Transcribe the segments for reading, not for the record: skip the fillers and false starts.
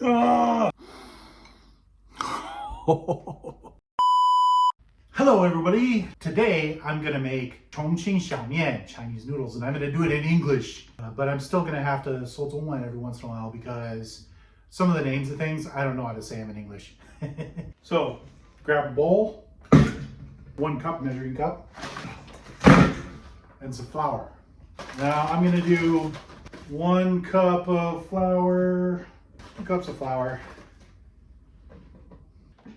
Hello everybody! Today I'm gonna make Chongqing xiaomian, Chinese noodles, and I'm gonna do it in English. But I'm still gonna have to 说中文 every once in a while because some of the names of things I don't know how to say them in English. So grab a bowl, 1 cup measuring cup, and some flour. Now I'm gonna do 1 cup of flour, 2 cups of flour.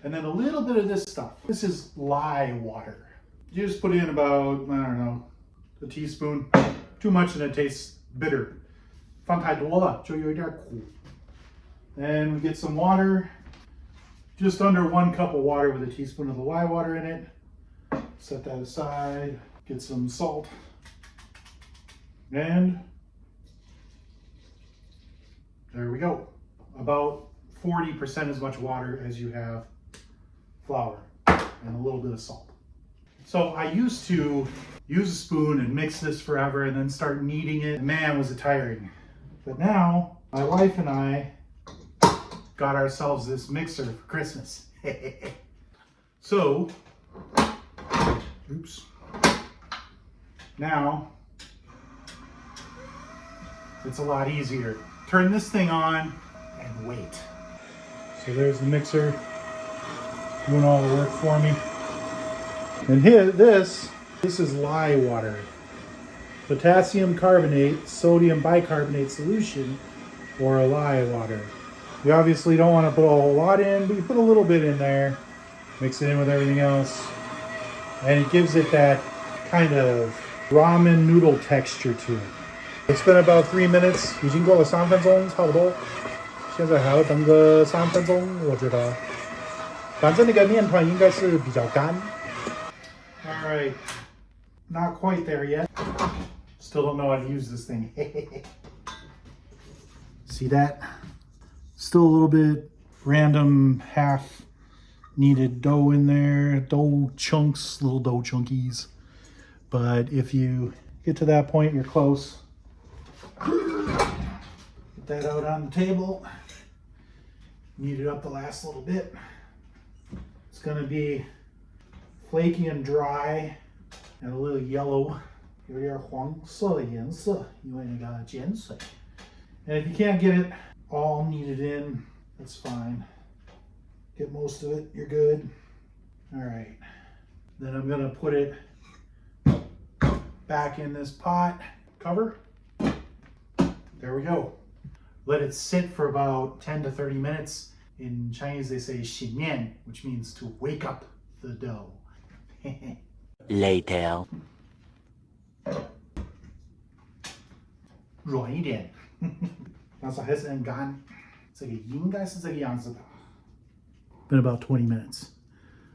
And then a little bit of this stuff. This is lye water. You just put in about, I don't know, a teaspoon. Too much and it tastes bitter. 放太多了就有点苦. Then we get some water. Just under 1 cup of water with a teaspoon of the lye water in it. Set that aside. Get some salt. And there we go. About 40% as much water as you have flour and a little bit of salt. So I used to use a spoon and mix this forever and then start kneading it. Man, was it tiring. But now my wife and I got ourselves this mixer for Christmas. So, oops. Now it's a lot easier. Turn this thing on and wait. So there's the mixer doing all the work for me. And here, this is lye water. Potassium carbonate, sodium bicarbonate solution, or a lye water. You obviously don't want to put a whole lot in, but you put a little bit in there. Mix it in with everything else. And it gives it that kind of ramen noodle texture to it. It's been about 3 minutes. 已经过了3分钟，差不多。现在还要等个3分钟，我觉得。反正那个面团应该是比较干。All right, not quite there yet. Still don't know how to use this thing. See that? Still a little bit random half kneaded dough in there, dough chunks, little dough chunkies. But if you get to that point, you're close. Get that out on the table. Knead it up the last little bit. It's going to be flaky and dry and a little yellow. 有点黄色的颜色，因为那个碱水. And if you can't get it all kneaded in, that's fine. Get most of it, you're good. All right. Then I'm going to put it back in this pot. Cover. There we go. Let it sit for about 10 to 30 minutes. In Chinese, they say 醒面, which means to wake up the dough. Later. 软一点，但是还是很干。这个应该是这个样子的。Been about 20 minutes.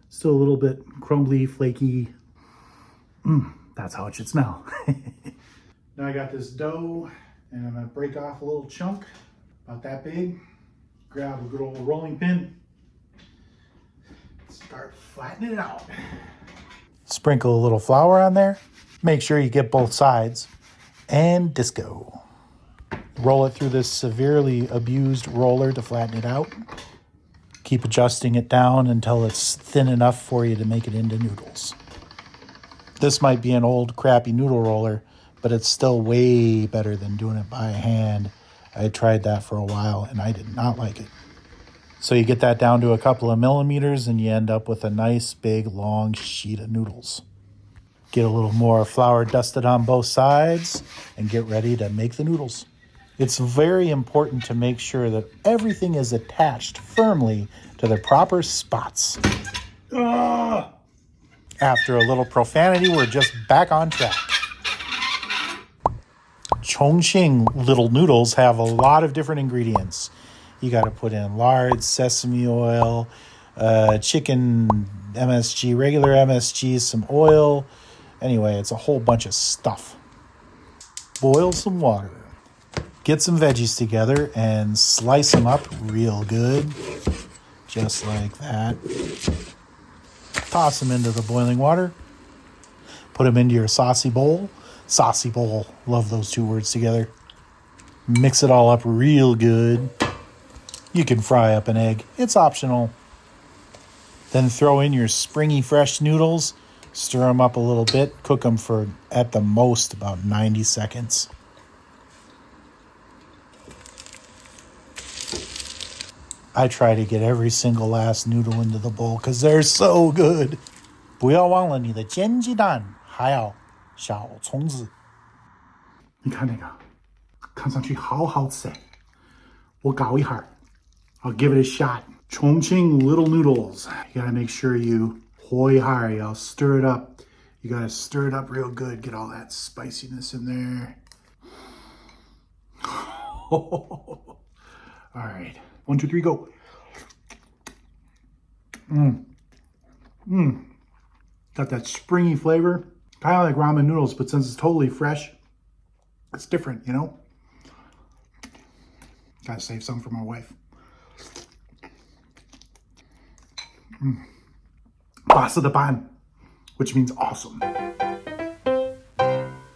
Still a little bit crumbly, flaky. That's how it should smell. Now I got this dough, and I'm gonna break off a little chunk, about that big. Grab a good old rolling pin. Start flattening it out. Sprinkle a little flour on there. Make sure you get both sides. And disco. Roll it through this severely abused roller to flatten it out. Keep adjusting it down until it's thin enough for you to make it into noodles. This might be an old crappy noodle roller, but it's still way better than doing it by hand. I tried that for a while and I did not like it. So you get that down to a couple of millimeters and you end up with a nice big long sheet of noodles. Get a little more flour dusted on both sides and get ready to make the noodles. It's very important to make sure that everything is attached firmly to the proper spots. After a little profanity, we're just back on track. Chongqing little noodles have a lot of different ingredients. You got to put in lard, sesame oil, chicken MSG, regular MSG, some oil. Anyway, it's a whole bunch of stuff. Boil some water. Get some veggies together and slice them up real good. Just like that. Toss them into the boiling water. Put them into your saucy bowl. Saucy bowl. Love those two words together. Mix it all up real good. You can fry up an egg. It's optional. Then throw in your springy fresh noodles. Stir them up a little bit. Cook them for, at the most, about 90 seconds. I try to get every single last noodle into the bowl because they're so good. 不要忘了你的煎鸡蛋，还有小葱子。你看那个，看上去好好吃。我搞一下。I'll give it a shot. Chongqing little noodles. You gotta make sure you I'll stir it up. You gotta stir it up real good. Get all that spiciness in there. All right. 1, 2, 3, go. Got that springy flavor. Kind of like ramen noodles, but since it's totally fresh, it's different, you know? Gotta save some for my wife. Basa de pan, which means awesome.